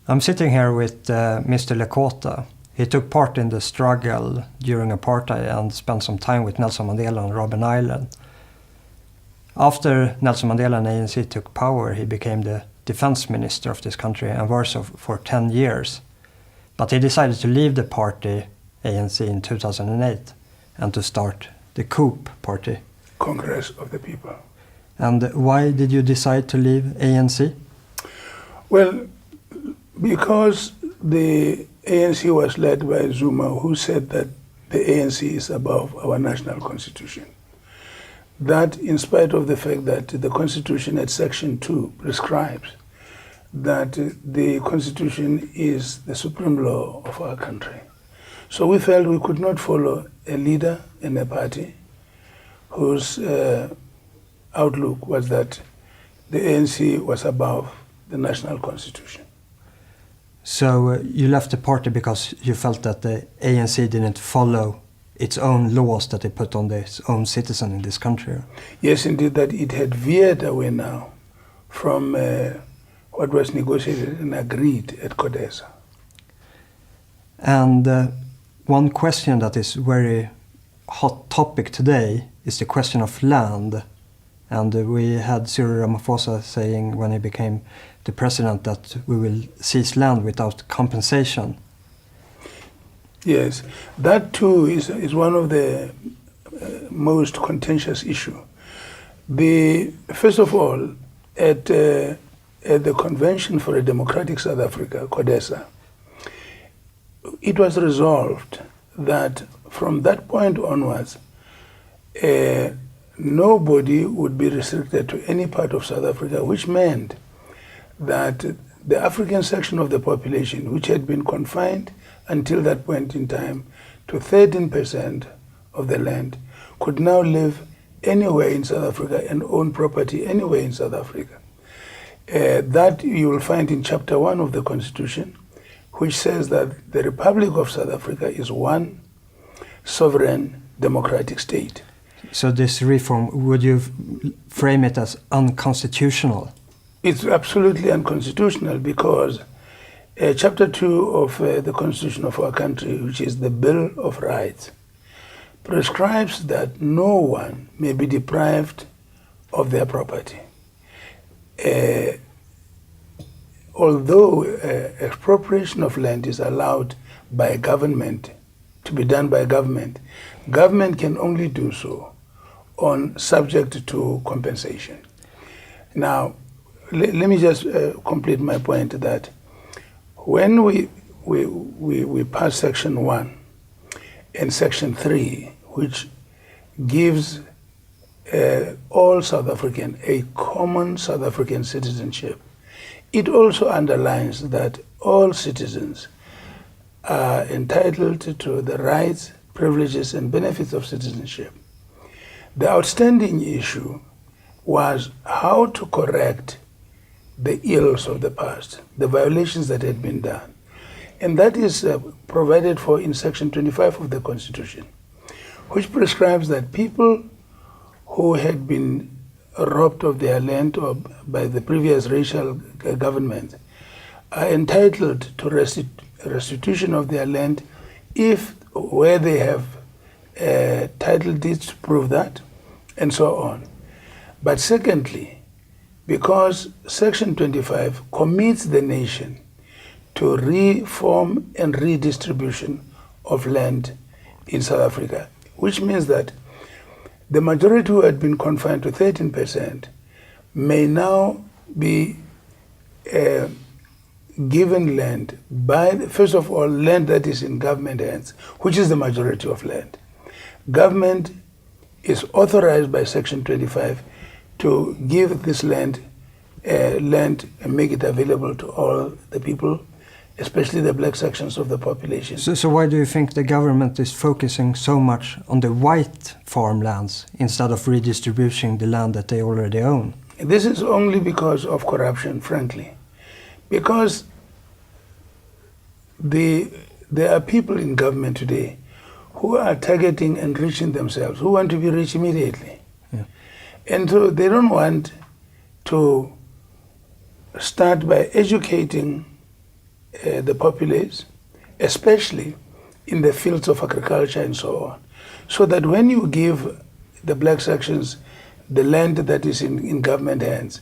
I'm sitting here with Mr. Lekota. He took part in the struggle during apartheid and spent some time with Nelson Mandela on Robben Island. After Nelson Mandela and ANC took power, he became the defense minister of this country and was so for 10 years. But he decided to leave the party, ANC, in 2008 and to start the coup party. Congress of the People. And why did you decide to leave ANC? Well, because the ANC was led by Zuma, who said that the ANC is above our national constitution. That, in spite of the fact that the constitution at section 2 prescribes that the constitution is the supreme law of our country. So we felt we could not follow a leader in a party whose outlook was that the ANC was above the national constitution. So you left the party because you felt that the ANC didn't follow its own laws that they put on its own citizens in this country? Yes, indeed, that it had veered away now from what was negotiated and agreed at CODESA. And one question that is very hot topic today is the question of land. And we had Cyril Ramaphosa saying when he became the president that we will seize land without compensation. Yes, that too is one of the most contentious issues. First of all, at the Convention for a Democratic South Africa, CODESA, it was resolved that from that point onwards, nobody would be restricted to any part of South Africa, which meant that the African section of the population, which had been confined until that point in time to 13% of the land, could now live anywhere in South Africa and own property anywhere in South Africa. That you will find in Chapter 1 of the Constitution, which says that the Republic of South Africa is one sovereign democratic state. So this reform, would you frame it as unconstitutional? It's absolutely unconstitutional because Chapter 2 of the Constitution of our country, which is the Bill of Rights, prescribes that no one may be deprived of their property. Although expropriation of land is allowed by government, to be done by government, government can only do so on subject to compensation. Now, let me just complete my point that when we pass Section 1 and Section 3, which gives all South African a common South African citizenship, it also underlines that all citizens are entitled to the rights, privileges, and benefits of citizenship. The outstanding issue was how to correct the ills of the past, the violations that had been done. And that is provided for in Section 25 of the Constitution, which prescribes that people who had been robbed of their land or by the previous racial government are entitled to restitution of their land if where they have title deeds to prove that, and so on. But secondly, because Section 25 commits the nation to reform and redistribution of land in South Africa, which means that the majority who had been confined to 13% may now be given land by, first of all, land that is in government hands, which is the majority of land. Government is authorized by Section 25 to give this land and make it available to all the people, especially the black sections of the population. So why do you think the government is focusing so much on the white farmlands instead of redistributing the land that they already own? This is only because of corruption, frankly. Because there are people in government today who are targeting enriching themselves, who want to be rich immediately. Yeah. And so they don't want to start by educating the populace, especially in the fields of agriculture and so on. So that when you give the black sections the land that is in government hands,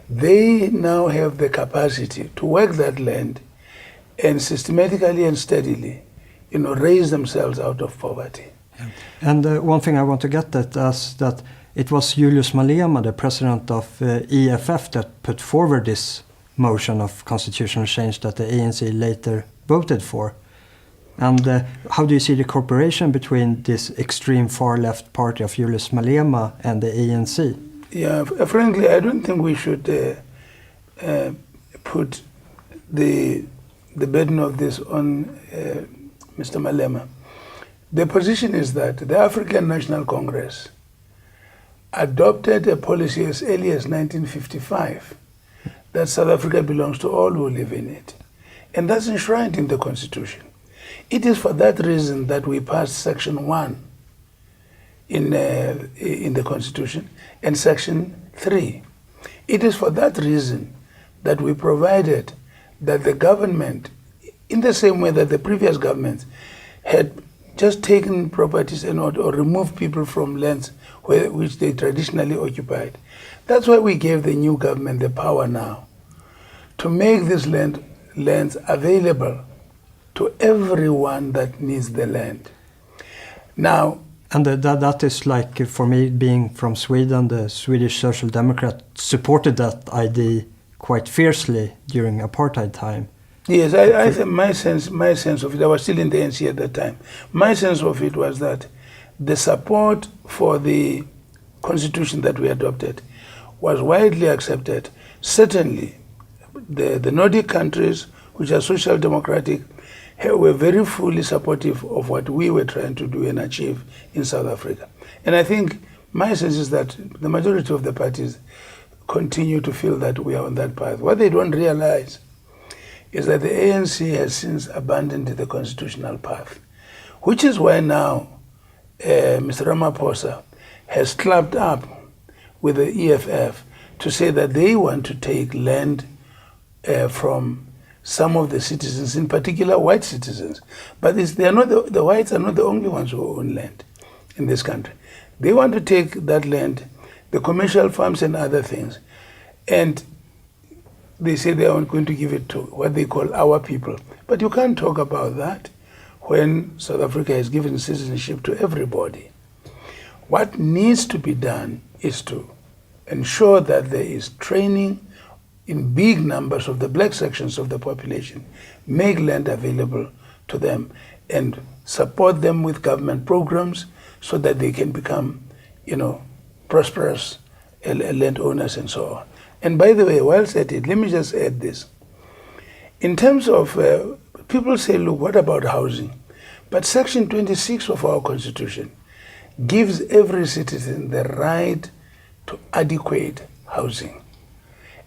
they now have the capacity to work that land and systematically and steadily, raise themselves out of poverty. Yeah. And one thing I want to get at is that it was Julius Malema, the president of EFF, that put forward this motion of constitutional change that the ANC later voted for. And how do you see the cooperation between this extreme far-left party of Julius Malema and the ANC? Yeah, frankly, I don't think we should put the burden of this on Mr. Malema. The position is that the African National Congress adopted a policy as early as 1955 that South Africa belongs to all who live in it. And that's enshrined in the Constitution. It is for that reason that we passed Section 1 in the Constitution and Section 3. It is for that reason that we provided that the government, in the same way that the previous governments had just taken properties or removed people from lands which they traditionally occupied. That's why we gave the new government the power now to make these lands available to everyone that needs the land. Now, and that is like, for me, being from Sweden, the Swedish Social Democrat supported that idea quite fiercely during apartheid time. Yes, my sense of it, I was still in the ANC at that time. My sense of it was that the support for the constitution that we adopted was widely accepted. Certainly, the Nordic countries, which are social democratic, were very fully supportive of what we were trying to do and achieve in South Africa. And I think my sense is that the majority of the parties continue to feel that we are on that path. What they don't realize is that the ANC has since abandoned the constitutional path, which is why now Mr. Ramaphosa has clapped up with the EFF to say that they want to take land from some of the citizens, in particular white citizens. But they are not the whites are not the only ones who own land in this country. They want to take that land, the commercial farms and other things, and they say they are going to give it to what they call our people. But you can't talk about that when South Africa has given citizenship to everybody. What needs to be done is to ensure that there is training in big numbers of the black sections of the population, make land available to them and support them with government programs so that they can become, prosperous landowners and so on. And by the way, whilst at it, let me just add this. In terms of, people say, look, what about housing? But Section 26 of our Constitution gives every citizen the right to adequate housing.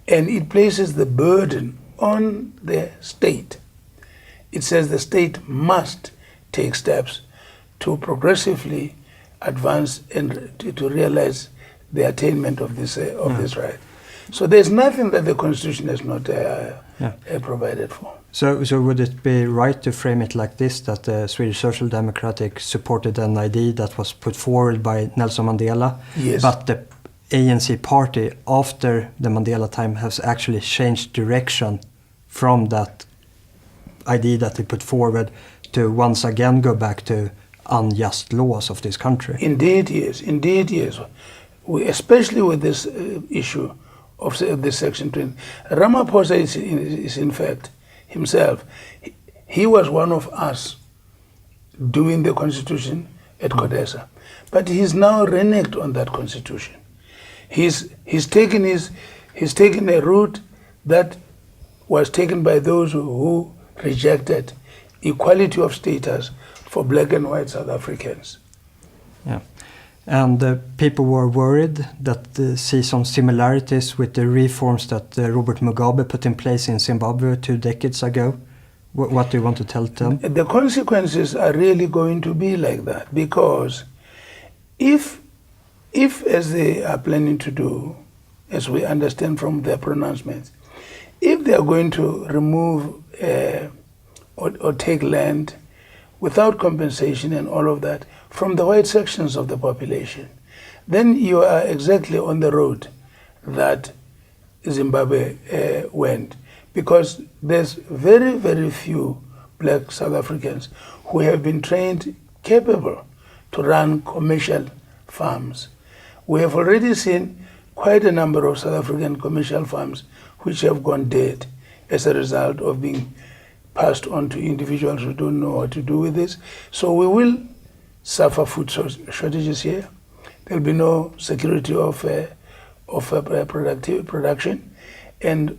And it places the burden on the state. It says the state must take steps to progressively advance and to realize the attainment of this right. So there's nothing that the Constitution has not provided for. So would it be right to frame it like this, that the Swedish Social Democratic supported an idea that was put forward by Nelson Mandela, yes, but the ANC party after the Mandela time has actually changed direction from that idea that they put forward to once again go back to unjust laws of this country? Indeed, yes. Indeed, yes. Especially with this issue of this Section 20. Ramaphosa is in fact himself. He was one of us doing the Constitution at CODESA. But he's now reneged on that Constitution. He's taken a route that was taken by those who rejected equality of status for black and white South Africans. Yeah, and people were worried that see some similarities with the reforms that Robert Mugabe put in place in Zimbabwe 2 decades ago. What do you want to tell them? The consequences are really going to be like that, because if as they are planning to do, as we understand from their pronouncements, if they are going to remove or take land without compensation and all of that from the white sections of the population, then you are exactly on the road that Zimbabwe went, because there's very, very few black South Africans who have been trained capable to run commercial farms. We have already seen quite a number of South African commercial farms which have gone dead as a result of being passed on to individuals who don't know what to do with this. So we will suffer food shortages here. There'll be no security of production, and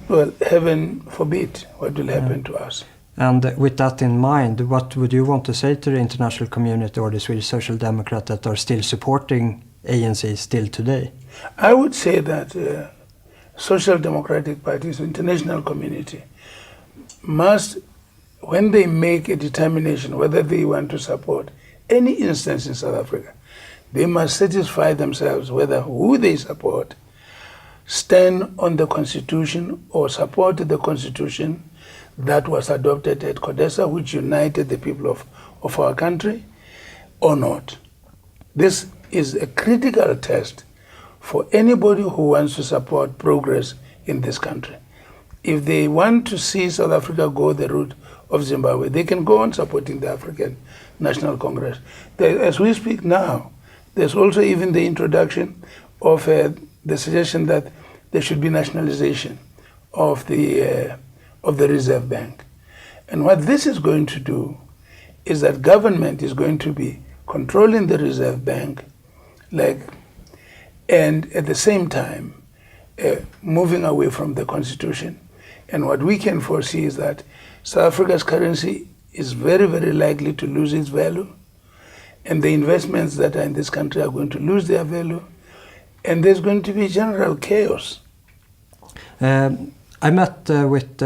well, heaven forbid what will happen to us. And with that in mind, what would you want to say to the international community or the Swedish Social Democrat that are still supporting ANC still today? I would say that social democratic parties, international community, must, when they make a determination whether they want to support any instance in South Africa, they must satisfy themselves whether who they support stand on the Constitution or support the Constitution that was adopted at Codesa, which united the people of our country, or not. This is a critical test for anybody who wants to support progress in this country. If they want to see South Africa go the route of Zimbabwe, they can go on supporting the African National Congress. As we speak now, there's also even the introduction of the suggestion that there should be nationalization of the Reserve Bank. And what this is going to do is that government is going to be controlling the Reserve Bank, and at the same time moving away from the Constitution. And what we can foresee is that South Africa's currency is very, very likely to lose its value, and the investments that are in this country are going to lose their value, and there's going to be general chaos. I met with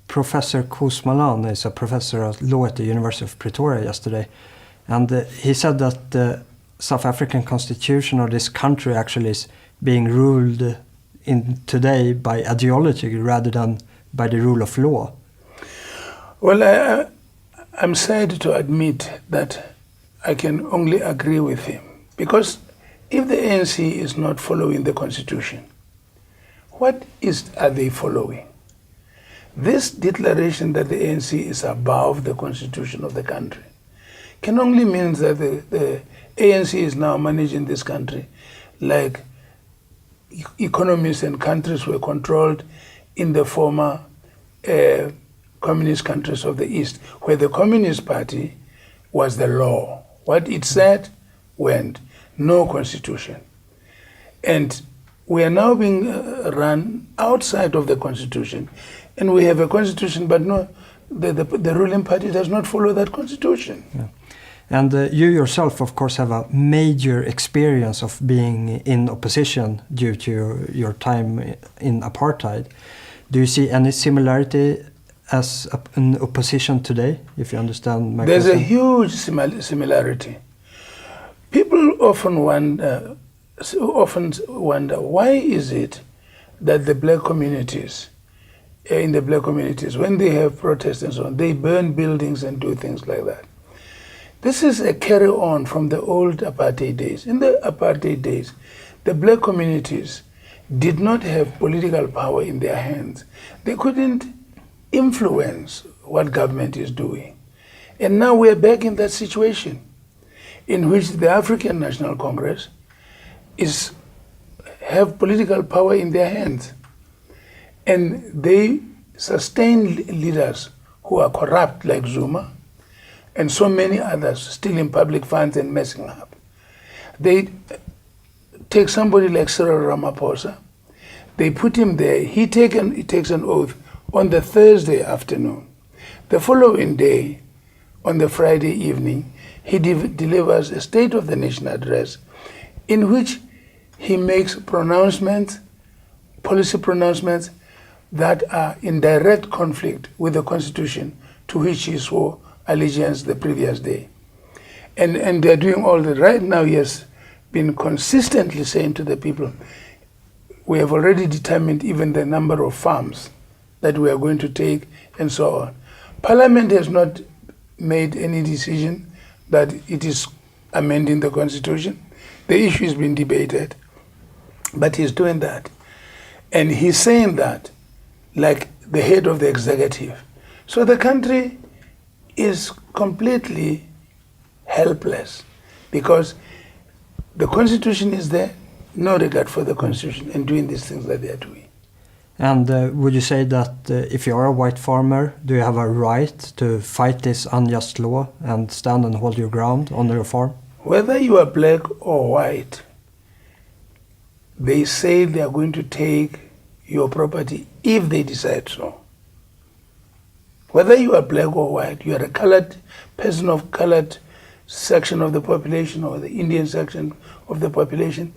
Professor Koos Malan, is a professor of law at the University of Pretoria yesterday, and he said that the South African constitution of this country actually is being ruled in today by ideology rather than by the rule of law. Well, I'm sad to admit that I can only agree with him, because if the ANC is not following the Constitution, what are they following? This declaration that the ANC is above the Constitution of the country can only mean that the ANC is now managing this country like economies and countries were controlled in the former communist countries of the East, where the Communist Party was the law. What it said went, no constitution. And we are now being run outside of the constitution, and we have a constitution, but no, the ruling party does not follow that constitution. Yeah. And you yourself, of course, have a major experience of being in opposition due to your time in apartheid. Do you see any similarity as an opposition today, if you understand my question? There's a huge similarity. People often wonder, why is it that the black communities, in the black communities, when they have protests and so on, they burn buildings and do things like that. This is a carry-on from the old apartheid days. In the apartheid days, the black communities did not have political power in their hands. They couldn't influence what government is doing. And now we're back in that situation in which the African National Congress have political power in their hands. And they sustain leaders who are corrupt like Zuma and so many others stealing public funds and messing up. They take somebody like Cyril Ramaphosa, they put him there, he takes an oath on the Thursday afternoon. The following day, on the Friday evening, he delivers a State of the Nation address in which he makes pronouncements, policy pronouncements that are in direct conflict with the Constitution to which he swore allegiance the previous day. And they're doing all that. Right now, he has been consistently saying to the people, we have already determined even the number of farms that we are going to take, and so on. Parliament has not made any decision that it is amending the constitution. The issue has been debated, but he's doing that. And he's saying that like the head of the executive. So the country is completely helpless because the constitution is there, no regard for the constitution, and doing these things that they are doing. And would you say that if you are a white farmer, do you have a right to fight this unjust law and stand and hold your ground on your farm? Whether you are black or white, they say they are going to take your property if they decide so. Whether you are black or white, you are a colored person of colored section of the population or the Indian section of the population,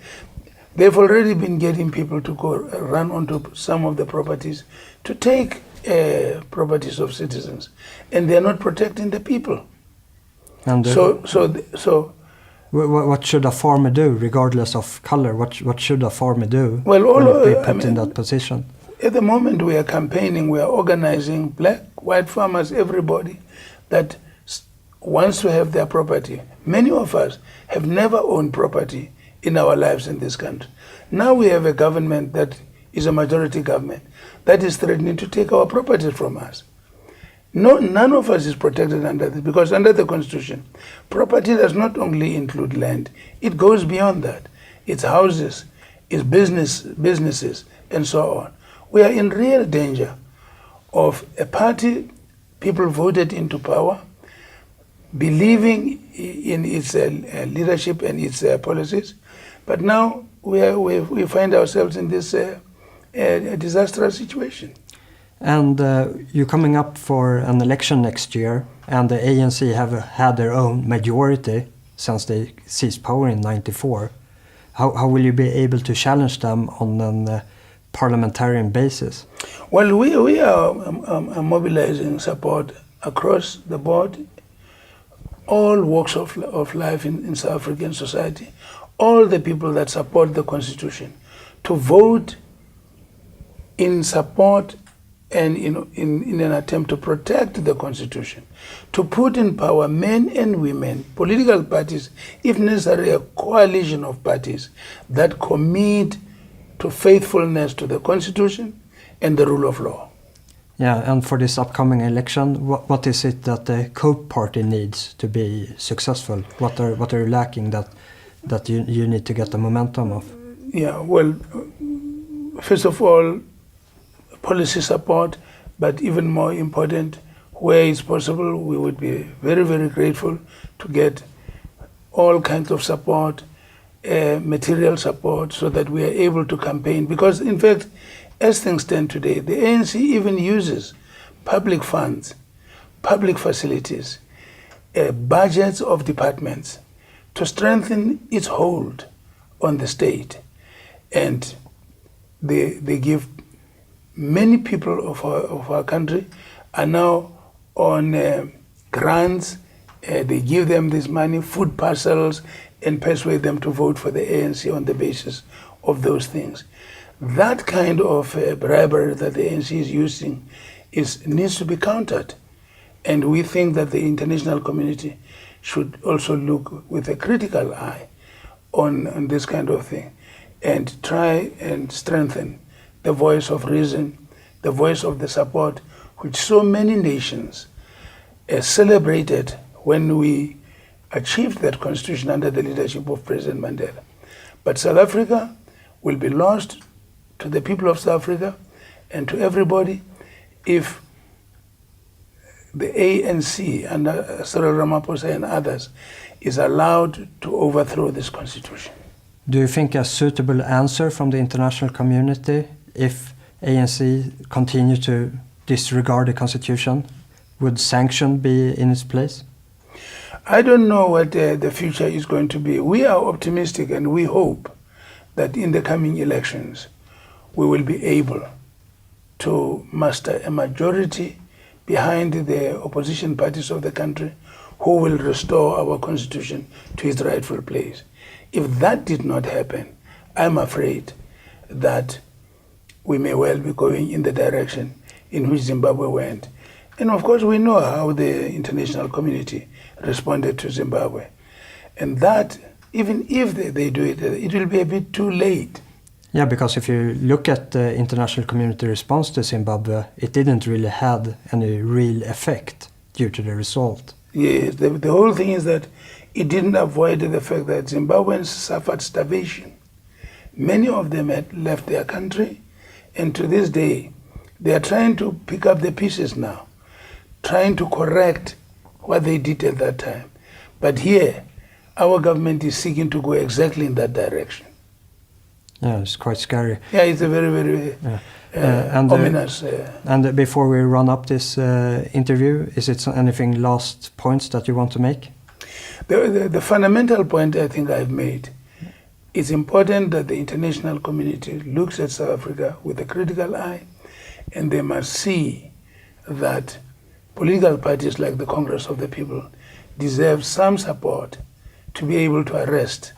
they've already been getting people to go run onto some of the properties to take properties of citizens, and they're not protecting the people. And So what should a farmer do, regardless of color? What should a farmer do well, when they put in that position? At the moment we are campaigning, we are organizing black, white farmers, everybody that wants to have their property. Many of us have never owned property in our lives in this country. Now we have a government that is a majority government that is threatening to take our property from us. No, none of us is protected under this, because under the constitution, property does not only include land, it goes beyond that. It's houses, it's businesses, and so on. We are in real danger of a party people voted into power, believing in its leadership and its policies, but now we find ourselves in this disastrous situation. And you're coming up for an election next year, and the ANC have had their own majority since they seized power in '94. How will you be able to challenge them on a parliamentarian basis? Well, we are mobilizing support across the board, all walks of life in South African society, all the people that support the constitution, to vote in support and in an attempt to protect the constitution, to put in power men and women, political parties, if necessary a coalition of parties that commit to faithfulness to the constitution and the rule of law. Yeah, and for this upcoming election, what is it that the Cope Party needs to be successful? What are you lacking that you need to get the momentum of? Yeah, well, first of all, policy support, but even more important, where it's possible, we would be very, very grateful to get all kinds of support, material support, so that we are able to campaign. Because in fact, as things stand today, the ANC even uses public funds, public facilities, budgets of departments to strengthen its hold on the state. And they give many people of our country are now on grants. They give them this money, food parcels, and persuade them to vote for the ANC on the basis of those things. That kind of bribery that the ANC is using needs to be countered. And we think that the international community should also look with a critical eye on this kind of thing and try and strengthen the voice of reason, the voice of the support, which so many nations celebrated when we achieved that constitution under the leadership of President Mandela. But South Africa will be lost to the people of South Africa and to everybody if the ANC under Cyril Ramaphosa and others is allowed to overthrow this constitution. Do you think a suitable answer from the international community, if ANC continue to disregard the constitution, would sanction be in its place? I don't know what the future is going to be. We are optimistic and we hope that in the coming elections we will be able to muster a majority behind the opposition parties of the country who will restore our constitution to its rightful place. If that did not happen, I'm afraid that we may well be going in the direction in which Zimbabwe went. And of course, we know how the international community responded to Zimbabwe. And that, even if they do it, it will be a bit too late. Yeah, because if you look at the international community response to Zimbabwe, it didn't really have any real effect due to the result. Yes, the whole thing is that it didn't avoid the fact that Zimbabweans suffered starvation. Many of them had left their country, and to this day, they are trying to pick up the pieces now, trying to correct what they did at that time. But here, our government is seeking to go exactly in that direction. Yeah, it's quite scary. Yeah, it's a very, very ominous. And before we run up this interview, is it anything last points that you want to make? The fundamental point I think I've made, it's important that the international community looks at South Africa with a critical eye, and they must see that political parties like the Congress of the People deserve some support to be able to arrest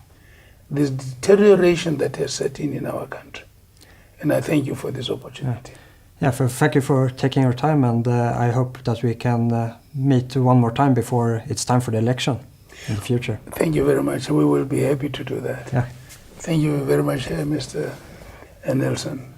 this deterioration that has set in our country. And I thank you for this opportunity. Yeah, thank you for taking your time, and I hope that we can meet one more time before it's time for the election in the future. Thank you very much. We will be happy to do that. Yeah. Thank you very much, Mr. Nelson.